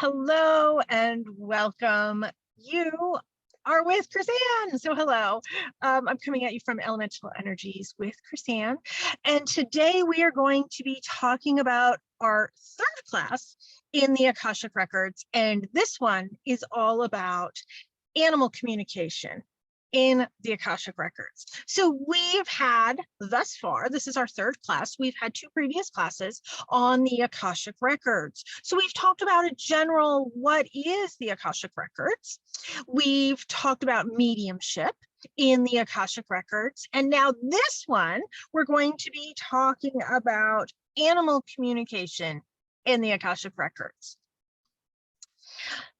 Hello and welcome. You are with Chrisanne. So hello, I'm coming at you from Elemental Energies with Chrisanne. And today we are going to be talking about our third class in the Akashic Records. And this one is all about animal communication in the Akashic Records. So we've had thus far, this is our third class, we've had two previous classes on the Akashic Records. So we've talked about a general, what is the Akashic Records? We've talked about mediumship in the Akashic Records. And now this one, we're going to be talking about animal communication in the Akashic Records.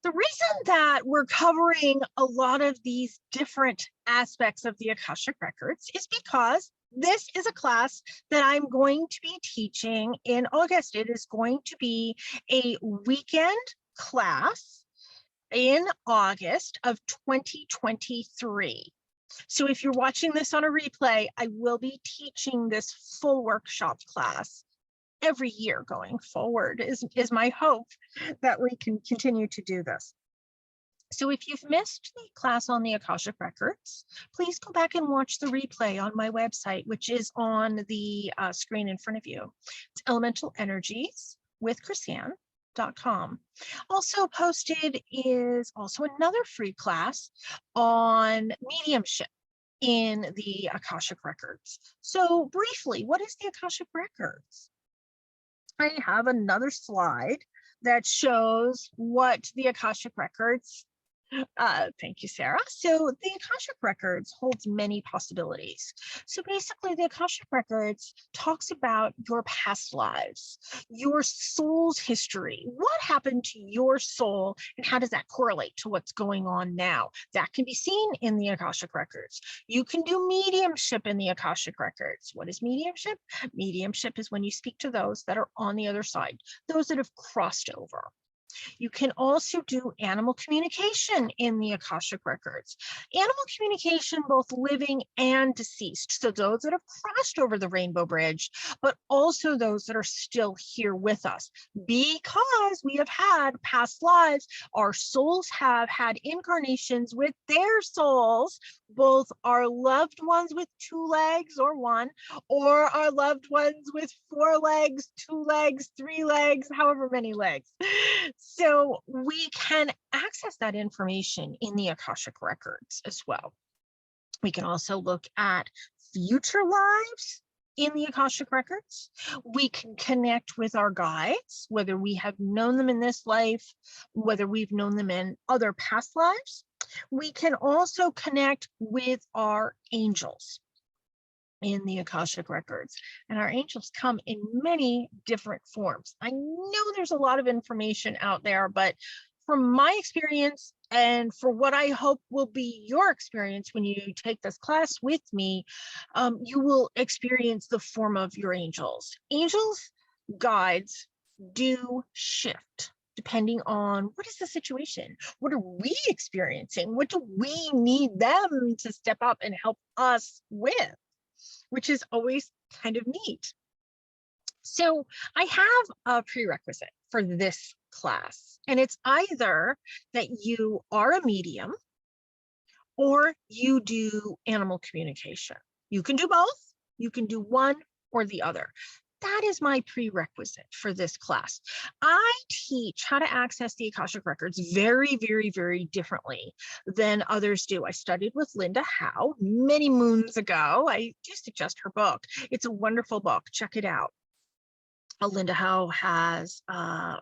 The reason that we're covering a lot of these different aspects of the Akashic Records is because this is a class that I'm going to be teaching in August. It is going to be a weekend class in August of 2023. So if you're watching this on a replay, I will be teaching this full workshop class every year going forward is my hope that we can continue to do this. So if you've missed the class on the Akashic Records, please go back and watch the replay on my website, which is on the screen in front of you. It's Elemental Energies with Chrisanne.com. Also posted is also another free class on mediumship in the Akashic Records. So briefly, what is the Akashic Records? I have another slide that shows what the Akashic Records, thank you, Sarah. So the Akashic Records holds many possibilities. So basically the Akashic Records talks about your past lives, your soul's history. What happened to your soul and how does that correlate to what's going on now? That can be seen in the Akashic Records. You can do mediumship in the Akashic Records. What is mediumship? Mediumship is when you speak to those that are on the other side, those that have crossed over. You can also do animal communication in the Akashic Records. Animal communication, both living and deceased. So those that have crossed over the Rainbow Bridge, but also those that are still here with us. Because we have had past lives, our souls have had incarnations with their souls, both our loved ones with 2 legs or 1, or our loved ones with 4 legs, 2 legs, 3 legs, however many legs. So we can access that information in the Akashic Records as well. We can also look at future lives in the Akashic Records. We can connect with our guides, whether we have known them in this life, whether we've known them in other past lives. We can also connect with our angels in the Akashic Records. And our angels come in many different forms. I know there's a lot of information out there, but from my experience and for what I hope will be your experience when you take this class with me, you will experience the form of your angels. Angels, guides do shift depending on what is the situation. What are we experiencing? What do we need them to step up and help us with? Which is always kind of neat. So I have a prerequisite for this class, and it's either that you are a medium or you do animal communication. You can do both. You can do one or the other. That is my prerequisite for this class. I teach how to access the Akashic Records very, very, very differently than others do. I studied with Linda Howe many moons ago. I do suggest her book. It's a wonderful book. Check it out. Linda Howe has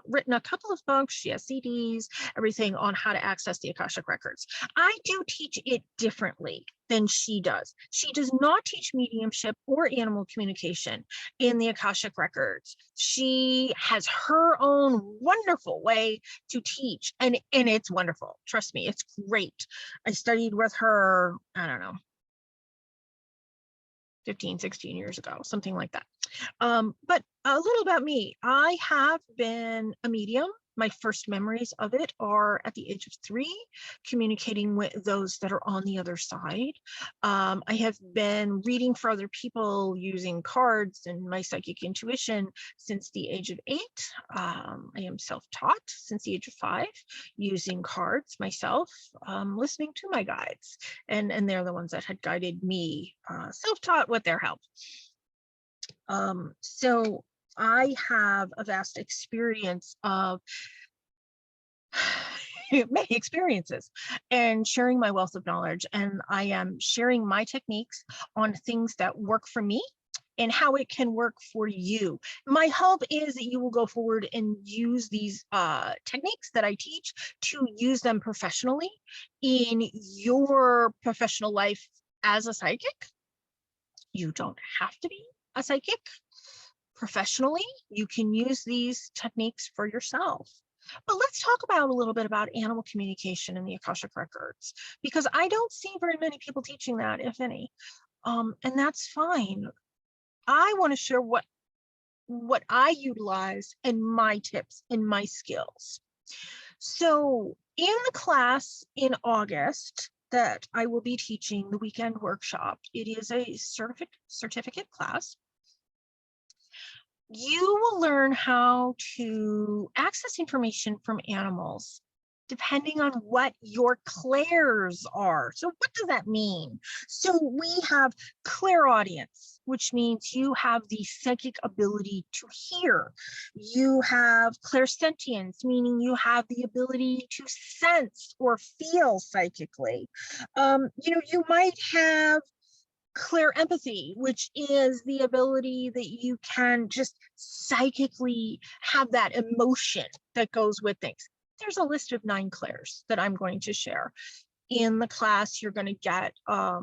written a couple of books. She has CDs, everything on how to access the Akashic Records. I do teach it differently than she does. She does not teach mediumship or animal communication in the Akashic Records. She has her own wonderful way to teach, and it's wonderful. Trust me, it's great. I studied with her, I don't know, 15, 16 years ago, something like that. But a little about me. I have been a medium My first memories of it are at the age of 3, communicating with those that are on the other side. I have been reading for other people using cards and my psychic intuition since the age of 8. I am self-taught since the age of 5, using cards myself, listening to my guides, and they're the ones that had guided me, self-taught with their help. So I have a vast experience of many experiences and sharing my wealth of knowledge, and I am sharing my techniques on things that work for me and how it can work for you. My hope is that you will go forward and use these techniques that I teach to use them professionally in your professional life as a psychic. You don't have to be a psychic. Professionally, you can use these techniques for yourself. But let's talk about a little bit about animal communication in the Akashic Records, because I don't see very many people teaching that, if any. And that's fine. I want to share what I utilize and my tips and my skills. So in the class in August that I will be teaching, the weekend workshop, it is a certificate class. You will learn how to access information from animals depending on what your clairs are. So what does that mean? So we have clairaudience, which means you have the psychic ability to hear. You have clairsentience, meaning you have the ability to sense or feel psychically. You might have clear empathy, which is the ability that you can just psychically have that emotion that goes with things. There's a list of 9 clairs that I'm going to share. In the class, you're going to get a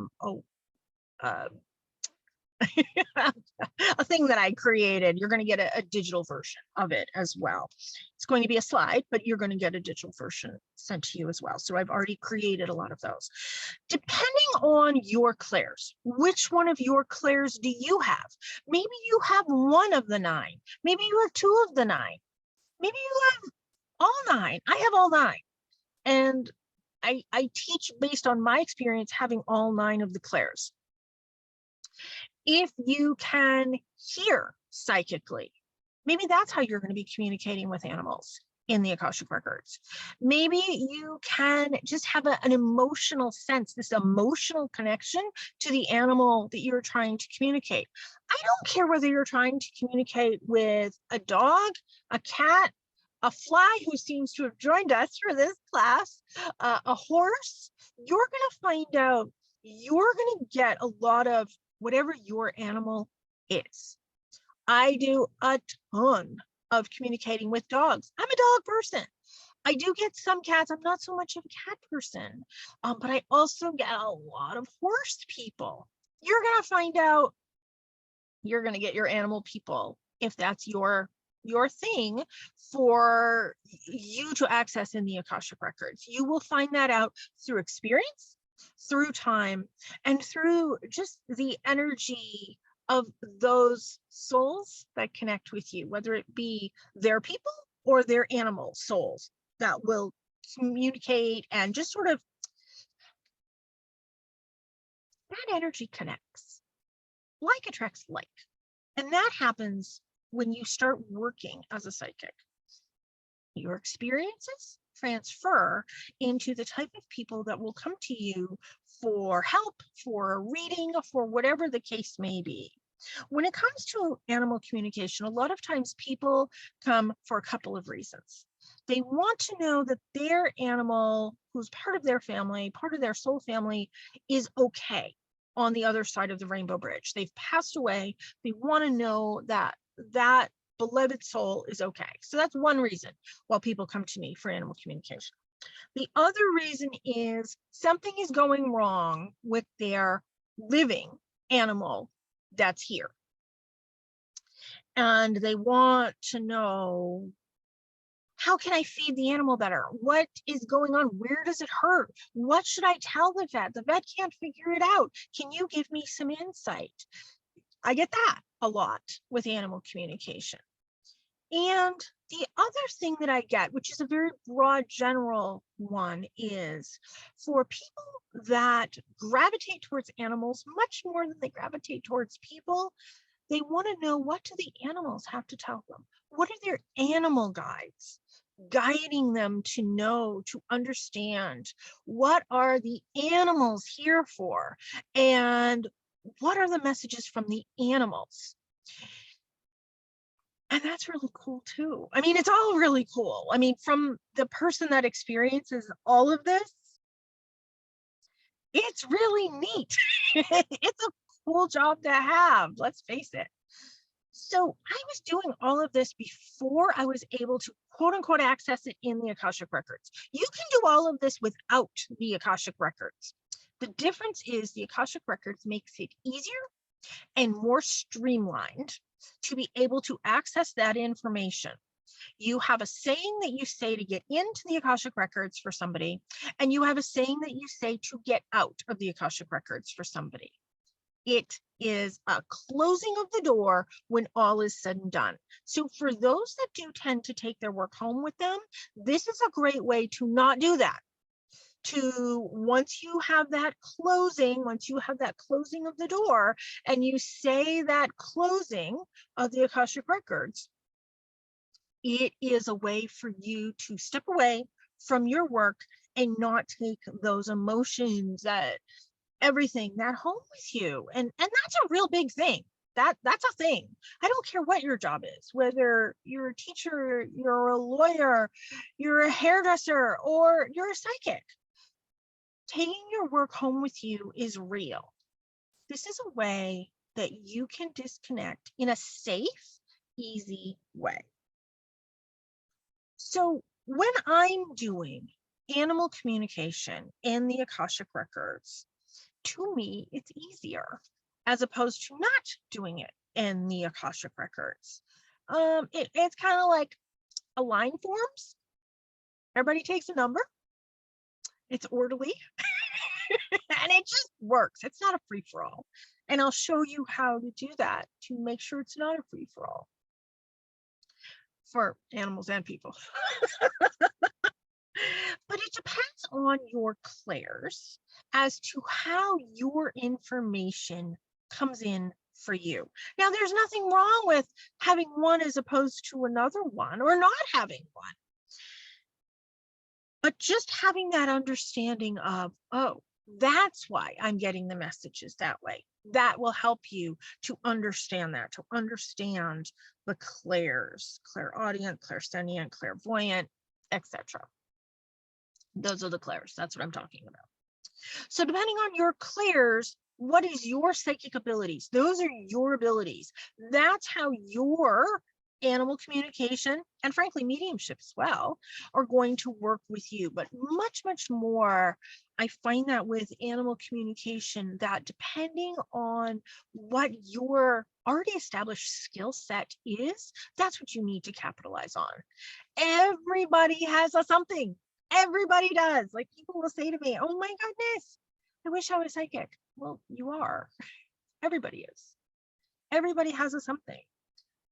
thing that I created. You're going to get a digital version of it as well. It's going to be a slide, but you're going to get a digital version sent to you as well. So I've already created a lot of those. Depending on your clairs, which one of your clairs do you have? Maybe you have one of the 9. Maybe you have 2 of the 9. Maybe you have all 9. I have all 9. And I teach based on my experience having all 9 of the clairs. If you can hear psychically, maybe that's how you're going to be communicating with animals in the Akashic Records. Maybe you can just have an emotional sense, this emotional connection to the animal that you're trying to communicate. I don't care whether you're trying to communicate with a dog, a cat, a fly who seems to have joined us for this class, a horse. You're going to find out, you're going to get a lot of whatever your animal is. I do a ton of communicating with dogs. I'm a dog person. I do get some cats. I'm not so much of a cat person, but I also get a lot of horse people. You're going to find out, you're going to get your animal people if that's your thing for you to access in the Akashic Records. You will find that out through experience, through time, and through just the energy of those souls that connect with you, whether it be their people or their animal souls that will communicate, and just sort of that energy connects. Like attracts like. And that happens when you start working as a psychic. Your experiences transfer into the type of people that will come to you for help, for a reading, for whatever the case may be. When it comes to animal communication, a lot of times people come for a couple of reasons. They want to know that their animal, who's part of their family, part of their soul family, is okay on the other side of the rainbow bridge. They've passed away. They want to know that that beloved soul is okay. So that's one reason why people come to me for animal communication. The other reason is something is going wrong with their living animal that's here. And they want to know, how can I feed the animal better? What is going on? Where does it hurt? What should I tell the vet? The vet can't figure it out. Can you give me some insight? I get that a lot with animal communication. And the other thing that I get, which is a very broad general one, is for people that gravitate towards animals much more than they gravitate towards people, they want to know, what do the animals have to tell them? What are their animal guides guiding them to know, to understand? What are the animals here for? And what are the messages from the animals? And that's really cool too. I mean, it's all really cool. I mean, from the person that experiences all of this, it's really neat. It's a cool job to have, let's face it. So I was doing all of this before I was able to quote unquote access it in the Akashic Records. You can do all of this without the Akashic Records. The difference is the Akashic Records makes it easier and more streamlined to be able to access that information. You have a saying that you say to get into the Akashic Records for somebody, and you have a saying that you say to get out of the Akashic Records for somebody. It is a closing of the door when all is said and done. So for those that do tend to take their work home with them, this is a great way to not do that. Once you have that closing of the door, and you say that closing of the Akashic Records, it is a way for you to step away from your work and not take those emotions, that everything, that home with you. And that's a real big thing. That's a thing. I don't care what your job is, whether you're a teacher, you're a lawyer, you're a hairdresser, or you're a psychic. Taking your work home with you is real. This is a way that you can disconnect in a safe, easy way. So when I'm doing animal communication in the Akashic Records, to me, it's easier as opposed to not doing it in the Akashic Records. It's kind of like a line forms. Everybody takes a number. It's orderly. And it just works. It's not a free-for-all. And I'll show you how to do that to make sure it's not a free-for-all for animals and people. But it depends on your clairs as to how your information comes in for you. Now, there's nothing wrong with having one as opposed to another one, or not having one. But just having that understanding of, oh, that's why I'm getting the messages that way. That will help you to understand that, to understand the clairs, clairaudient, clairsentient, clairvoyant, etc. Those are the clairs. That's what I'm talking about. So depending on your clairs, what is your psychic abilities? Those are your abilities. That's how your animal communication, and frankly mediumship as well, are going to work with you. But much, much more, I find that with animal communication, that depending on what your already established skill set is, that's what you need to capitalize on. Everybody has a something. Everybody does. Like, people will say to me, oh my goodness, I wish I was psychic. Well, you are. Everybody is. Everybody has a something.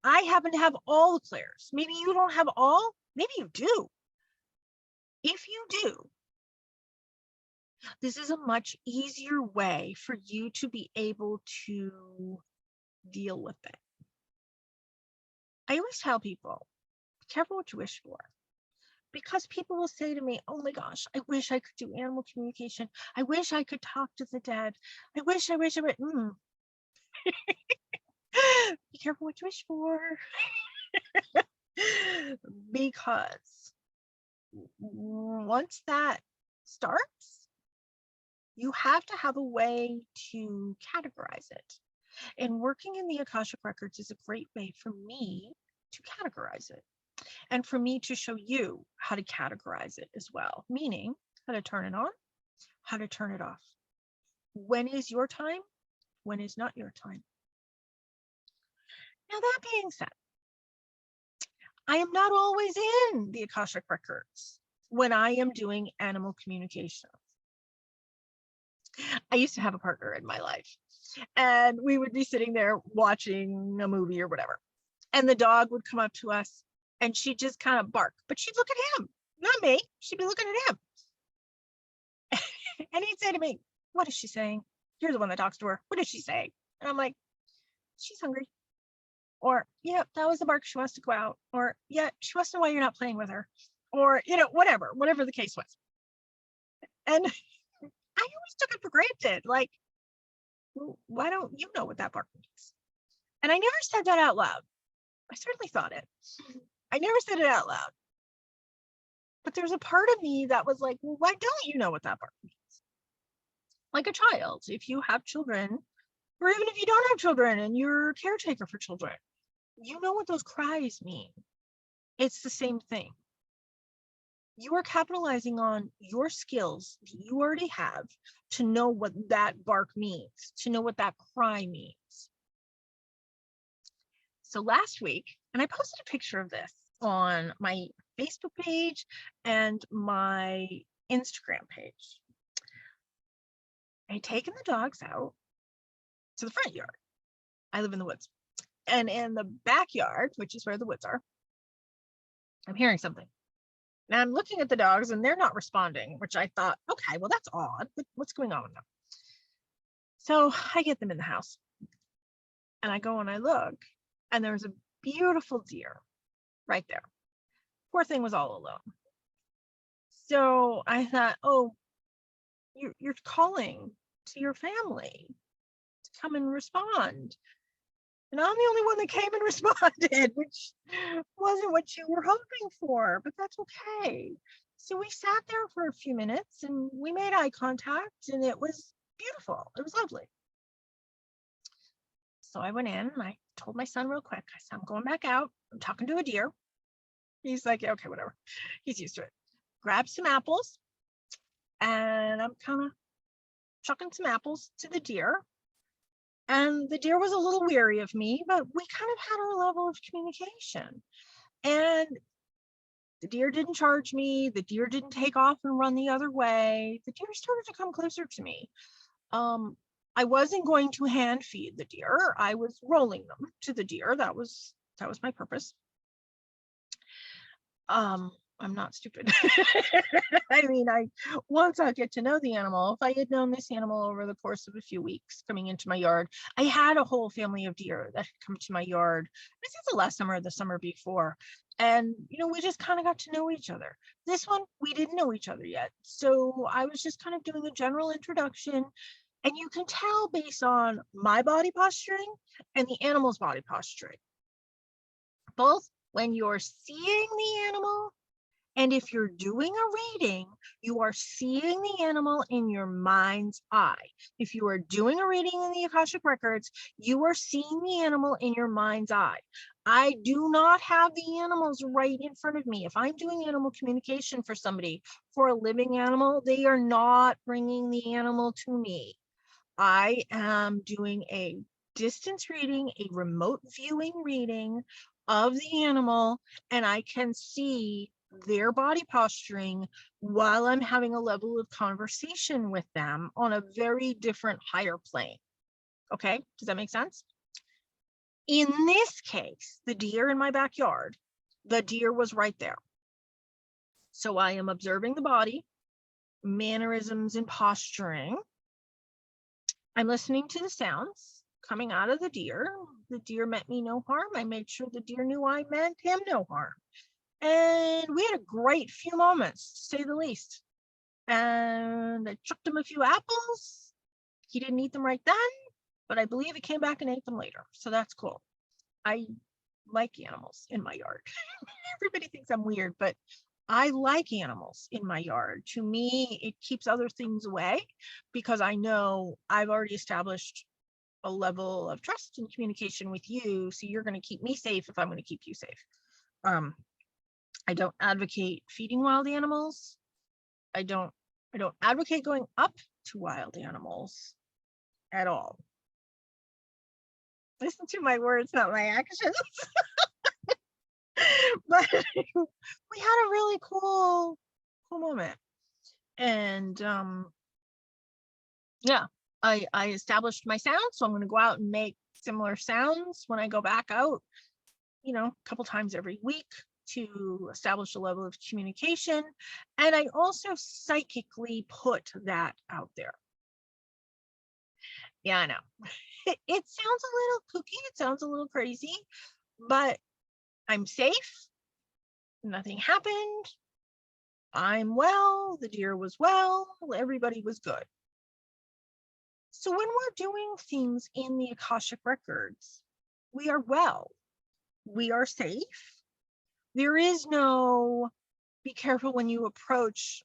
I happen to have all the clairs. Maybe you don't have all. Maybe you do. If you do, this is a much easier way for you to be able to deal with it. I always tell people, be careful what you wish for. Because people will say to me, oh my gosh, I wish I could do animal communication. I wish I could talk to the dead. I wish. Be careful what you wish for. Because once that starts, you have to have a way to categorize it. And working in the Akashic Records is a great way for me to categorize it, and for me to show you how to categorize it as well, meaning how to turn it on, how to turn it off. When is your time? When is not your time? Now, that being said, I am not always in the Akashic Records when I am doing animal communication. I used to have a partner in my life, and we would be sitting there watching a movie or whatever, and the dog would come up to us and she'd just kind of bark, but she'd look at him, not me. She'd be looking at him. And he'd say to me, what is she saying? You're the one that talks to her. What is she saying? And I'm like, she's hungry. Or, yeah, that was the bark. She wants to go out. Or, yeah, she wants to know why you're not playing with her. Or, whatever the case was. And I always took it for granted. Like, well, why don't you know what that bark means? And I never said that out loud. I certainly thought it. I never said it out loud. But there's a part of me that was like, well, why don't you know what that bark means? Like a child, if you have children, or even if you don't have children and you're a caretaker for children, you know what those cries mean. It's the same thing. You are capitalizing on your skills that you already have to know what that bark means, to know what that cry means. So last week, and I posted a picture of this on my Facebook page and my Instagram page. I'd taken the dogs out to the front yard. I live in the woods. And in the backyard, which is where the woods are, I'm hearing something. Now I'm looking at the dogs and they're not responding, which I thought, okay, well, that's odd. What's going on with them? So I get them in the house and I go and I look, and there's a beautiful deer right there. Poor thing was all alone. So I thought, oh, you're calling to your family to come and respond. And I'm the only one that came and responded, which wasn't what you were hoping for, but that's okay. So we sat there for a few minutes and we made eye contact, and it was beautiful. It was lovely. So I went in and I told my son real quick, I said, I'm going back out. I'm talking to a deer. He's like, yeah, okay, whatever. He's used to it. Grabbed some apples, and I'm kind of chucking some apples to the deer. And the deer was a little weary of me, but we kind of had our level of communication. And the deer didn't charge me. The deer didn't take off and run the other way. The deer started to come closer to me. I wasn't going to hand feed the deer. I was rolling them to the deer. That was my purpose. I'm not stupid. I mean, once I get to know the animal, if I had known this animal over the course of a few weeks coming into my yard, I had a whole family of deer that had come to my yard. This is the last summer or the summer before. And, we just kind of got to know each other. This one, we didn't know each other yet. So I was just kind of doing a general introduction. And you can tell based on my body posturing and the animal's body posturing. Both when you're seeing the animal, and if you're doing a reading, you are seeing the animal in your mind's eye. If you are doing a reading in the Akashic Records, you are seeing the animal in your mind's eye. I do not have the animals right in front of me. If I'm doing animal communication for somebody, for a living animal, they are not bringing the animal to me. I am doing a distance reading, a remote viewing reading of the animal, and I can see their body posturing while I'm having a level of conversation with them on a very different higher plane. Okay, does that make sense? In this case, the deer in my backyard, the deer was right there. So I am observing the body, mannerisms and posturing. I'm listening to the sounds coming out of the deer. The deer meant me no harm. I made sure the deer knew I meant him no harm. And we had a great few moments, to say the least. And I chucked him a few apples. He didn't eat them right then, but I believe he came back and ate them later. So that's cool. I like animals in my yard. Everybody thinks I'm weird, but I like animals in my yard. To me, it keeps other things away because I know I've already established a level of trust and communication with you. So you're going to keep me safe if I'm going to keep you safe. I don't advocate feeding wild animals. I don't advocate going up to wild animals at all. Listen to my words, not my actions. But we had a really cool moment. And yeah, I established my sound, so I'm going to go out and make similar sounds when I go back out, a couple times every week. to establish a level of communication. And I also psychically put that out there. Yeah, I know. It sounds a little kooky. It sounds a little crazy, but I'm safe. Nothing happened. I'm well. The deer was well. Everybody was good. So when we're doing things in the Akashic Records, we are well. We are safe. There is no, be careful when you approach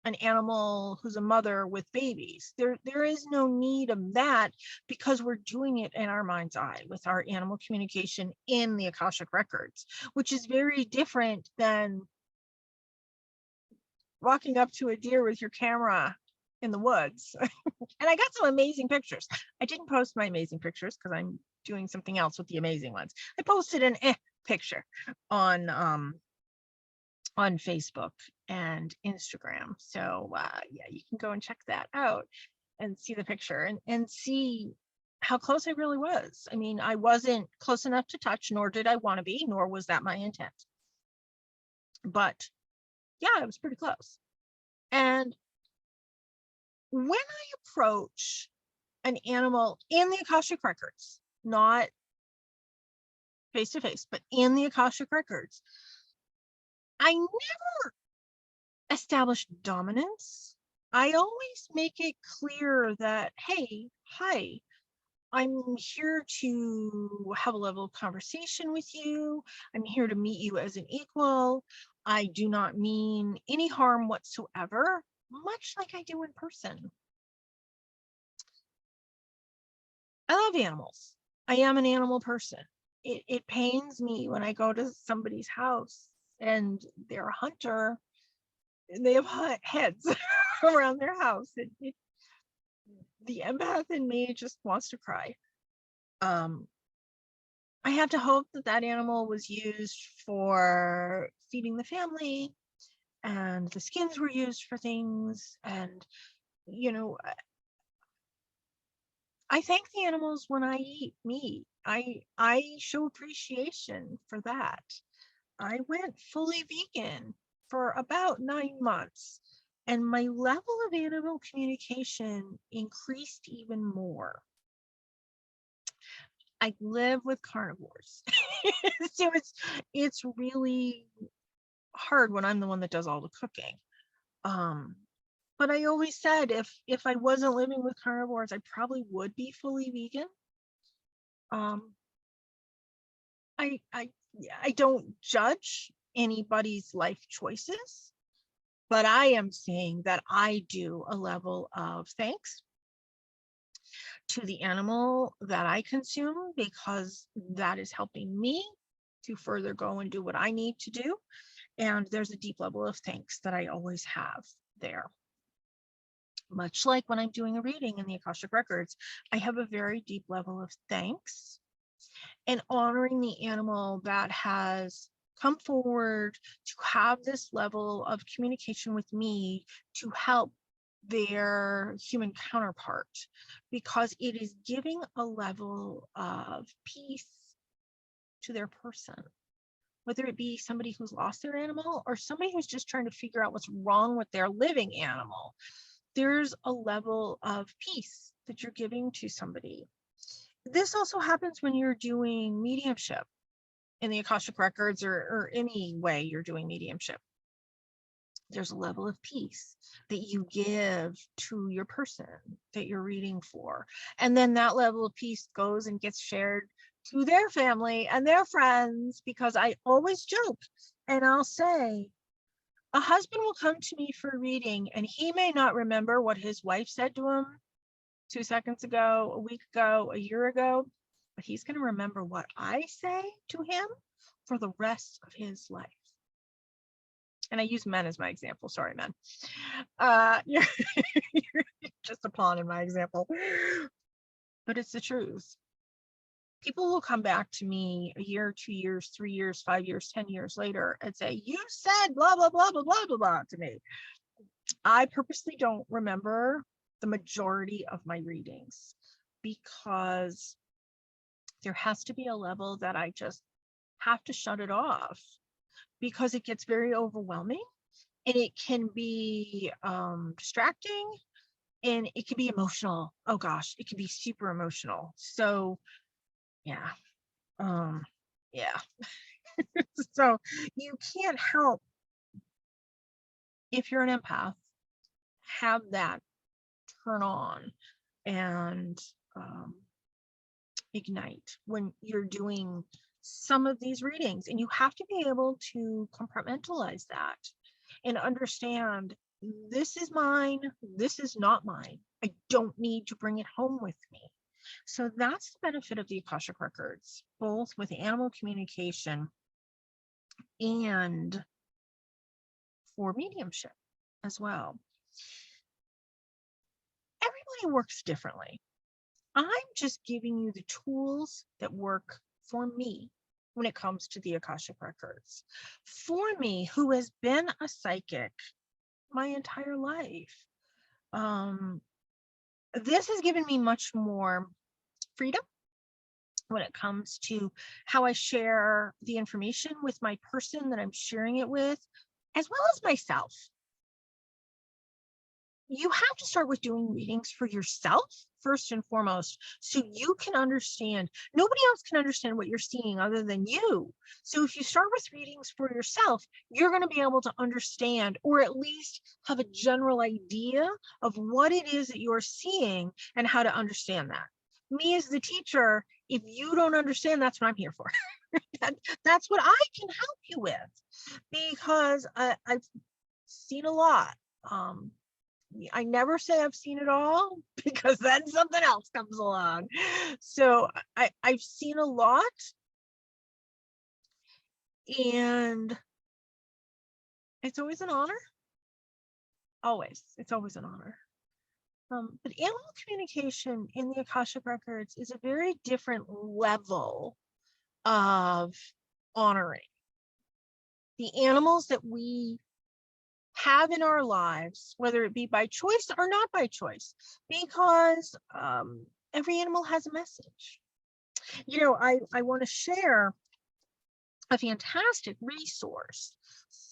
an animal who's a mother with babies. There is no need of that, because we're doing it in our mind's eye with our animal communication in the Akashic Records, which is very different than walking up to a deer with your camera in the woods. And I got some amazing pictures. I didn't post my amazing pictures because I'm doing something else with the amazing ones. I posted an picture on Facebook and Instagram. So yeah, you can go and check that out and see the picture and see how close I really was. I mean, I wasn't close enough to touch, nor did I want to be, nor was that my intent. But yeah, it was pretty close. And when I approach an animal in the Akashic Records, not face to face, but in the Akashic Records, I never establish dominance. I always make it clear that, hey, hi, I'm here to have a level of conversation with you. I'm here to meet you as an equal. I do not mean any harm whatsoever, much like I do in person. I love animals. I am an animal person. It pains me when I go to somebody's house and they're a hunter and they have heads around their house. The empath in me just wants to cry. I have to hope that that animal was used for feeding the family, and the skins were used for things. And, you know, I thank the animals when I eat meat. I show appreciation for that. I went fully vegan for about 9 months, and my level of animal communication increased even more. I live with carnivores. So it's really hard when I'm the one that does all the cooking. But I always said if I wasn't living with carnivores, I probably would be fully vegan. I don't judge anybody's life choices, but I am saying that I do a level of thanks to the animal that I consume, because that is helping me to further go and do what I need to do. And there's a deep level of thanks that I always have there. Much like when I'm doing a reading in the Akashic Records, I have a very deep level of thanks and honoring the animal that has come forward to have this level of communication with me to help their human counterpart, because it is giving a level of peace to their person, whether it be somebody who's lost their animal or somebody who's just trying to figure out what's wrong with their living animal. There's a level of peace that you're giving to somebody. This also happens when you're doing mediumship in the Akashic Records, or any way you're doing mediumship. There's a level of peace that you give to your person that you're reading for. And then that level of peace goes and gets shared to their family and their friends, because I always joke and I'll say, a husband will come to me for a reading and he may not remember what his wife said to him 2 seconds ago, a week ago, a year ago, but he's going to remember what I say to him for the rest of his life. And I use men as my example. Sorry, men. You're just a pawn in my example. But it's the truth. People will come back to me a year, 2 years, 3 years, 5 years, 10 years later and say, you said blah, blah, blah, blah, blah, blah, blah to me. I purposely don't remember the majority of my readings, because there has to be a level that I just have to shut it off because it gets very overwhelming, and it can be distracting, and it can be emotional. Oh gosh, it can be super emotional. So yeah, yeah. So you can't help, if you're an empath, have that turn on and ignite when you're doing some of these readings. And you have to be able to compartmentalize that and understand, this is mine, this is not mine. I don't need to bring it home with me. So that's the benefit of the Akashic Records, both with animal communication and for mediumship as well. Everybody works differently. I'm just giving you the tools that work for me when it comes to the Akashic Records. For me, who has been a psychic my entire life, this has given me much more freedom when it comes to how I share the information with my person that I'm sharing it with, as well as myself. You have to start with doing readings for yourself first and foremost, so you can understand. Nobody else can understand what you're seeing other than you. So if you start with readings for yourself, you're going to be able to understand, or at least have a general idea of what it is that you're seeing and how to understand that. Me as the teacher, if you don't understand, that's what I'm here for. That's what I can help you with, because I've seen a lot. I never say I've seen it all, because then something else comes along. So I've seen a lot, and it's always an honor. Always, it's always an honor. But animal communication in the Akashic Records is a very different level of honoring the animals that we have in our lives, whether it be by choice or not by choice, because every animal has a message. You know, I want to share a fantastic resource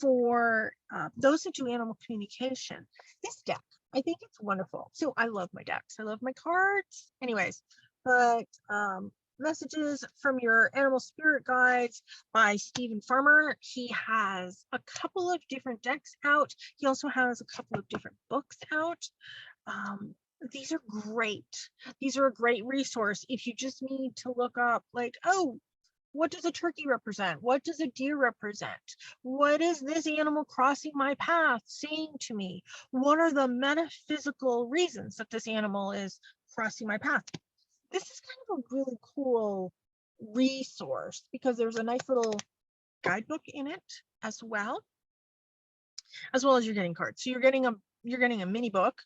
for those that do animal communication. This deck, I think it's wonderful. So I love my decks. I love my cards. Anyways, but Messages from Your Animal Spirit Guides by Stephen Farmer. He has a couple of different decks out. He also has a couple of different books out. These are great. These are a great resource if you just need to look up, like, oh, what does a turkey represent? What does a deer represent? What is this animal crossing my path saying to me? What are the metaphysical reasons that this animal is crossing my path? This is kind of a really cool resource, because there's a nice little guidebook in it as well as you're getting cards. So you're getting a mini book,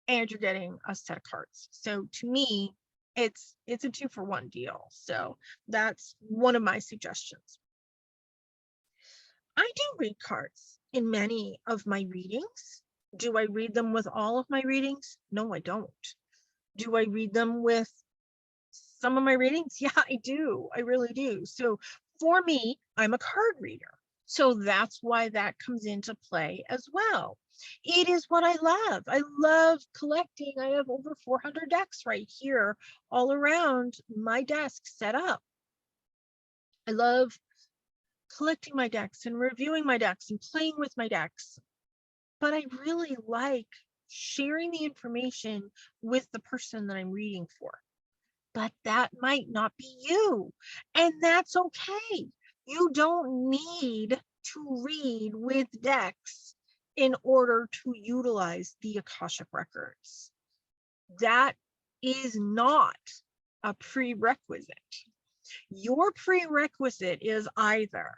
and you're getting a set of cards. So to me, it's a 2-for-1 deal. So that's one of my suggestions. I do read cards in many of my readings. Do I read them with all of my readings? No, I don't. Do I read them with some of my readings? Yeah, I do. I really do. So for me, I'm a card reader. So that's why that comes into play as well. It is what I love. I love collecting. I have over 400 decks right here all around my desk set up. I love collecting my decks and reviewing my decks and playing with my decks. But I really like sharing the information with the person that I'm reading for. But that might not be you, and that's okay. You don't need to read with decks in order to utilize the Akashic Records. That is not a prerequisite. Your prerequisite is either,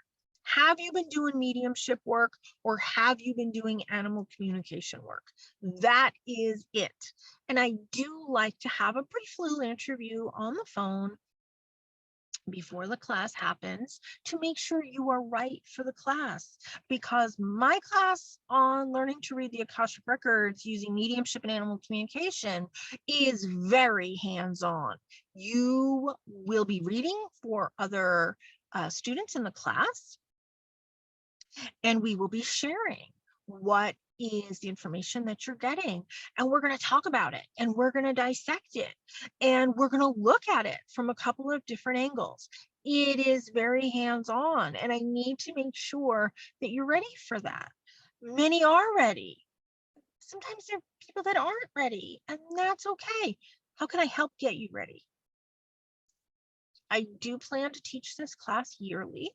have you been doing mediumship work, or have you been doing animal communication work? That is it. And I do like to have a brief little interview on the phone before the class happens to make sure you are right for the class, because my class on learning to read the Akashic Records using mediumship and animal communication is very hands-on. You will be reading for other students in the class. And we will be sharing what is the information that you're getting. And we're going to talk about it, and we're going to dissect it, and we're going to look at it from a couple of different angles. It is very hands-on, and I need to make sure that you're ready for that. Many are ready. Sometimes there are people that aren't ready, and that's okay. How can I help get you ready? I do plan to teach this class yearly.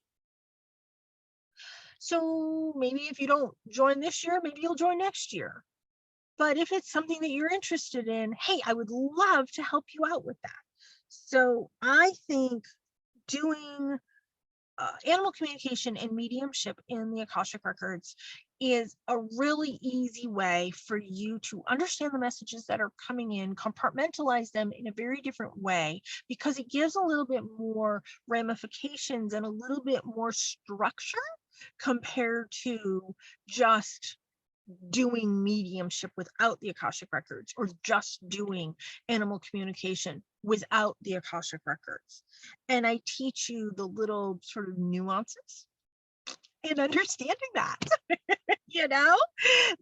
So maybe if you don't join this year, maybe you'll join next year. But if it's something that you're interested in, hey, I would love to help you out with that. So I think doing animal communication and mediumship in the Akashic Records is a really easy way for you to understand the messages that are coming in, compartmentalize them in a very different way, because it gives a little bit more ramifications and a little bit more structure compared to just doing mediumship without the Akashic Records, or just doing animal communication without the Akashic Records. And I teach you the little sort of nuances in understanding that. You know,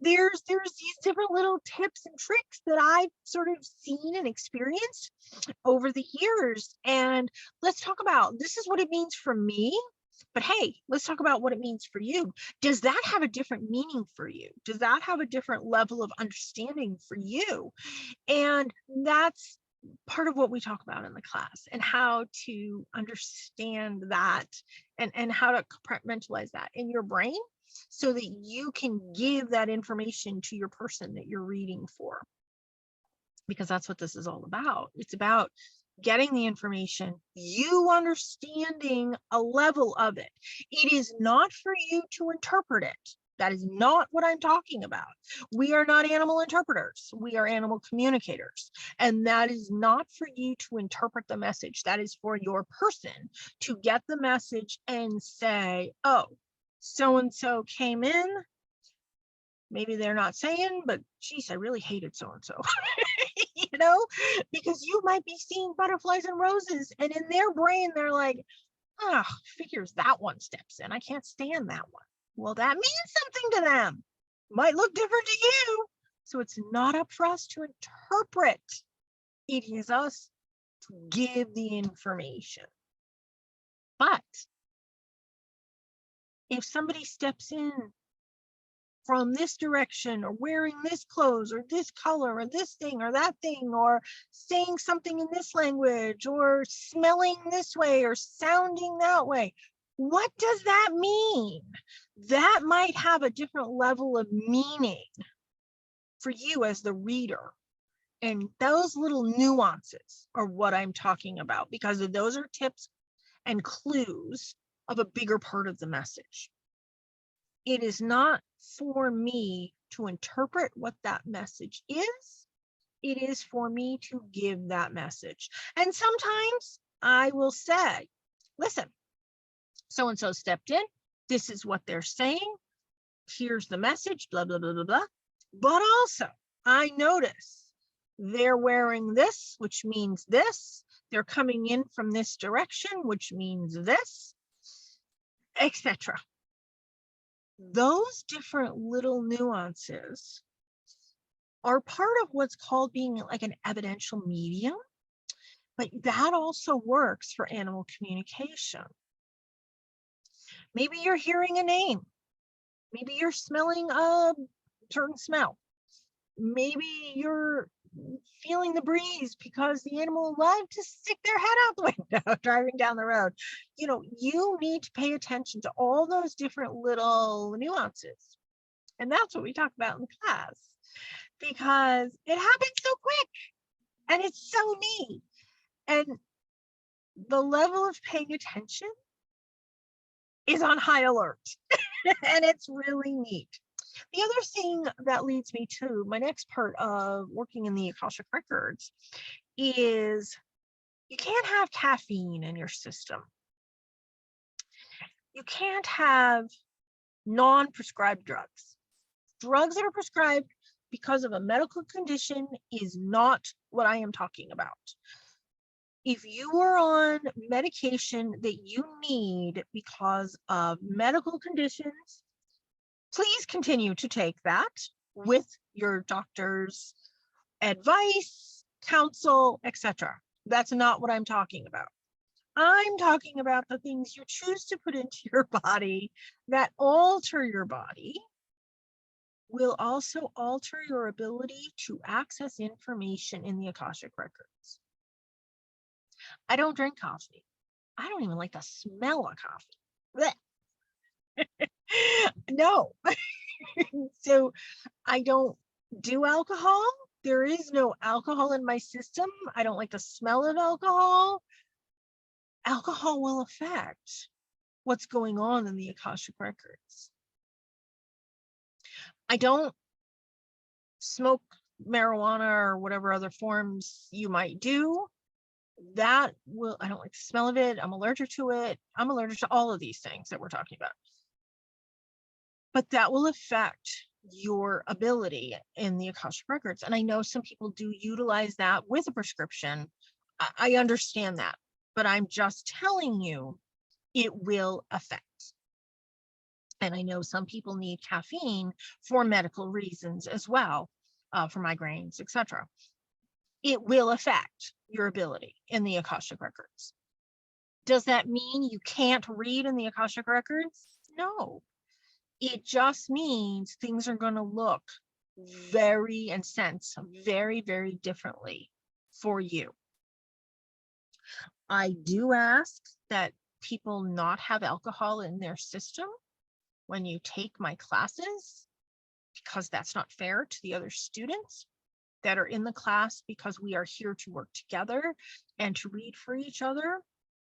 there's these different little tips and tricks that I've sort of seen and experienced over the years. And let's talk about, this is what it means for me. But hey, let's talk about what it means for you. Does that have a different meaning for you? Does that have a different level of understanding for you? And that's part of what we talk about in the class, and how to understand that, and how to compartmentalize that in your brain so that you can give that information to your person that you're reading for. Because that's what this is all about. It's about getting the information, you understanding a level of it. It is not for you to interpret it. That is not what I'm talking about. We are not animal interpreters. We are animal communicators. And that is not for you to interpret the message. That is for your person to get the message and say, oh, so-and-so came in. Maybe they're not saying, but geez, I really hated so-and-so. You know, because you might be seeing butterflies and roses, and in their brain, they're like, oh, figures that one steps in. I can't stand that one. Well, that means something to them. Might look different to you. So it's not up for us to interpret. It is us to give the information. But if somebody steps in from this direction, or wearing this clothes, or this color, or this thing, or that thing, or saying something in this language, or smelling this way, or sounding that way, what does that mean? That might have a different level of meaning for you as the reader. And those little nuances are what I'm talking about, because those are tips and clues of a bigger part of the message. It is not for me to interpret what that message is. It is for me to give that message. And sometimes I will say, listen, so-and-so stepped in. This is what they're saying. Here's the message, blah, blah, blah, blah, blah. But also, I notice they're wearing this, which means this. They're coming in from this direction, which means this, etc. Those different little nuances are part of what's called being like an evidential medium, but that also works for animal communication. Maybe you're hearing a name. Maybe you're smelling a certain smell. Maybe you're feeling the breeze because the animal loved to stick their head out the window driving down the road. You know, you need to pay attention to all those different little nuances. And that's what we talk about in the class, because it happens so quick and it's so neat. And the level of paying attention is on high alert. And it's really neat. The other thing that leads me to my next part of working in the Akashic Records is you can't have caffeine in your system. You can't have non-prescribed drugs. Drugs that are prescribed because of a medical condition is not what I am talking about. If you are on medication that you need because of medical conditions, please continue to take that with your doctor's advice, counsel, etc. That's not what I'm talking about. I'm talking about the things you choose to put into your body that alter your body, will also alter your ability to access information in the Akashic Records. I don't drink coffee. I don't even like the smell of coffee. No. So I don't do alcohol. There is no alcohol in my system. I don't like the smell of alcohol. Alcohol will affect what's going on in the Akashic Records. I don't smoke marijuana or whatever other forms you might do. That will, I don't like the smell of it. I'm allergic to it. I'm allergic to all of these things that we're talking about. But that will affect your ability in the Akashic Records. And I know some people do utilize that with a prescription. I understand that, but I'm just telling you it will affect. And I know some people need caffeine for medical reasons as well, for migraines, etc. It will affect your ability in the Akashic Records. Does that mean you can't read in the Akashic Records? No. It just means things are going to look very and sense very, very differently for you. I do ask that people not have alcohol in their system when you take my classes, because that's not fair to the other students that are in the class, because we are here to work together and to read for each other.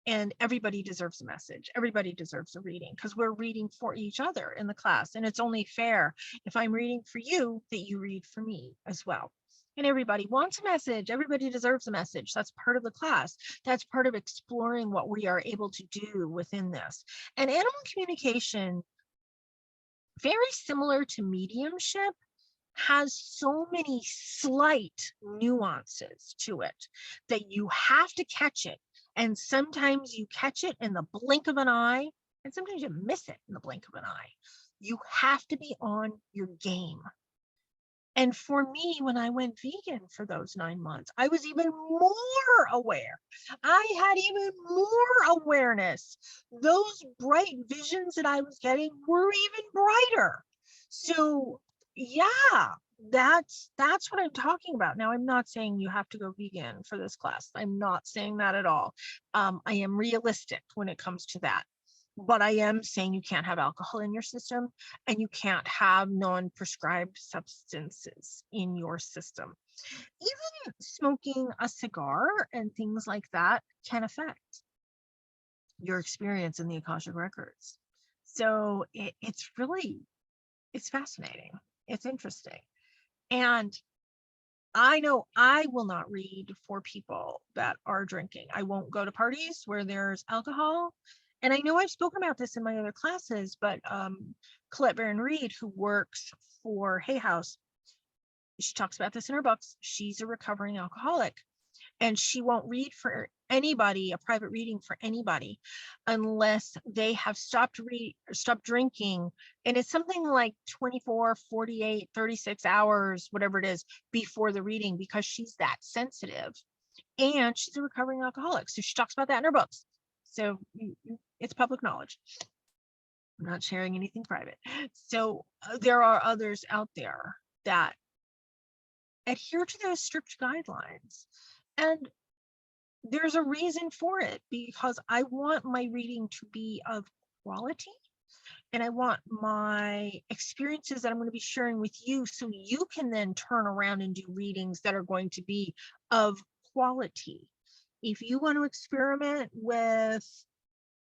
And everybody deserves a message. Everybody deserves a reading, because we're reading for each other in the class. And it's only fair if I'm reading for you that you read for me as well. And everybody wants a message. Everybody deserves a message. That's part of the class. That's part of exploring what we are able to do within this. And animal communication, very similar to mediumship, has so many slight nuances to it that you have to catch it. And sometimes you catch it in the blink of an eye, and sometimes you miss it in the blink of an eye. You have to be on your game. And for me, when I went vegan for those 9 months, I was even more aware. I had even more awareness. Those bright visions that I was getting were even brighter. So yeah, that's what I'm talking about. Now, I'm not saying you have to go vegan for this class. I'm not saying that at all. I am realistic when it comes to that. But I am saying you can't have alcohol in your system, and you can't have non-prescribed substances in your system. Even smoking a cigar and things like that can affect your experience in the Akashic Records. So it's fascinating. It's interesting. And I know I will not read for people that are drinking. I won't go to parties where there's alcohol. And I know I've spoken about this in my other classes, but Colette Baron Reed, who works for Hay House, she talks about this in her books. She's a recovering alcoholic, and she won't read for anybody, a private reading for anybody, unless they have stopped drinking. And it's something like 24, 48, 36 hours, whatever it is, before the reading, because she's that sensitive. And she's a recovering alcoholic. So she talks about that in her books. So it's public knowledge. I'm not sharing anything private. So there are others out there that adhere to those strict guidelines. And there's a reason for it, because I want my reading to be of quality, and I want my experiences that I'm going to be sharing with you, so you can then turn around and do readings that are going to be of quality. If you want to experiment with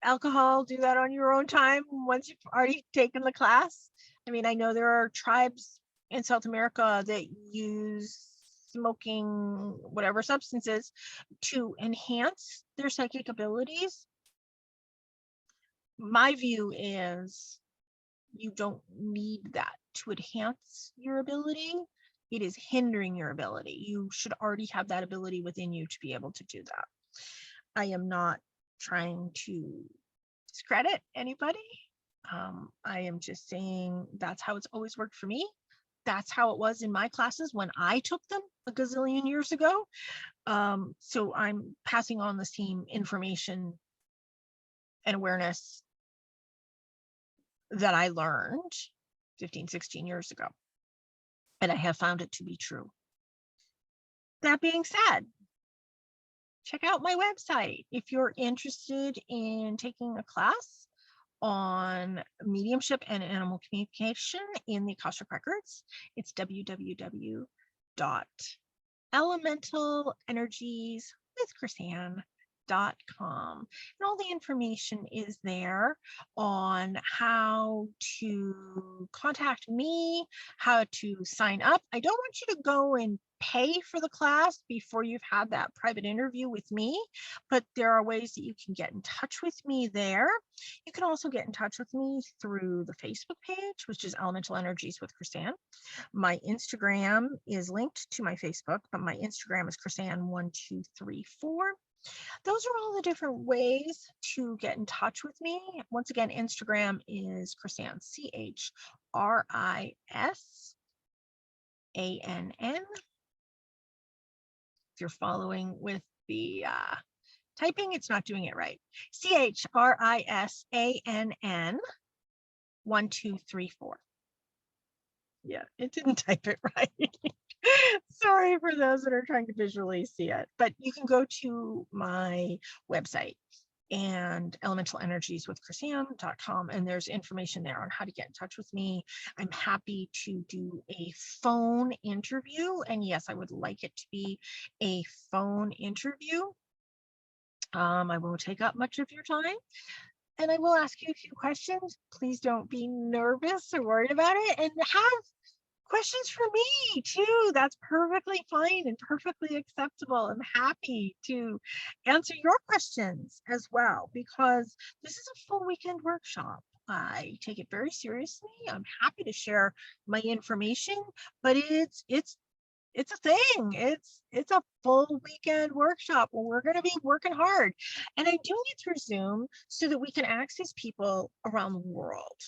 alcohol, do that on your own time once you've already taken the class. I mean, I know there are tribes in South America that use smoking whatever substances to enhance their psychic abilities. My view is you don't need that to enhance your ability. It is hindering your ability. You should already have that ability within you to be able to do that. I am not trying to discredit anybody. I am just saying that's how it's always worked for me. That's how it was in my classes when I took them a gazillion years ago. So I'm passing on the same information and awareness that I learned 15, 16 years ago. And I have found it to be true. That being said, check out my website if you're interested in taking a class on mediumship and animal communication in the Akashic Records. It's www.elementalenergieswithchrisanne.com. And all the information is there on how to contact me, how to sign up. I don't want you to go and pay for the class before you've had that private interview with me, but there are ways that you can get in touch with me there. You can also get in touch with me through the Facebook page, which is Elemental Energies with Chrisanne. My Instagram is linked to my Facebook, but my Instagram is Chrisanne1234. Those are all the different ways to get in touch with me. Once again, Instagram is Chrisanne, CHRISANN. If you're following with the typing, it's not doing it right. CHRISANN 1234. Yeah, it didn't type it right. Sorry for those that are trying to visually see it, but you can go to my website and elementalenergieswithchrisanne.com, and there's information there on how to get in touch with me. I'm happy to do a phone interview, and yes, I would like it to be a phone interview. I won't take up much of your time, and I will ask you a few questions. Please don't be nervous or worried about it, and have questions for me too. That's perfectly fine and perfectly acceptable. I'm happy to answer your questions as well, because this is a full weekend workshop. I take it very seriously. I'm happy to share my information, but it's a thing. It's a full weekend workshop where we're going to be working hard, and I'm doing it through Zoom so that we can access people around the world.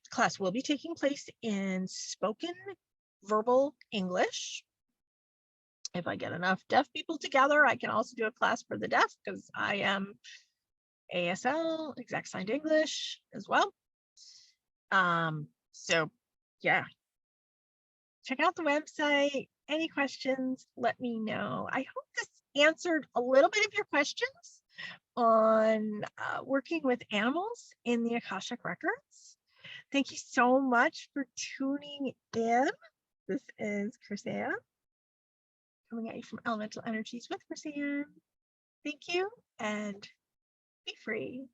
The class will be taking place in spoken verbal English. If I get enough deaf people together, I can also do a class for the deaf, because I am ASL, exact signed English as well. So yeah, check out the website. Any questions, let me know. I hope this answered a little bit of your questions on working with animals in the Akashic Records. Thank you so much for tuning in. This is Chrisanne coming at you from Elemental Energies with Chrisanne. Thank you, and be free.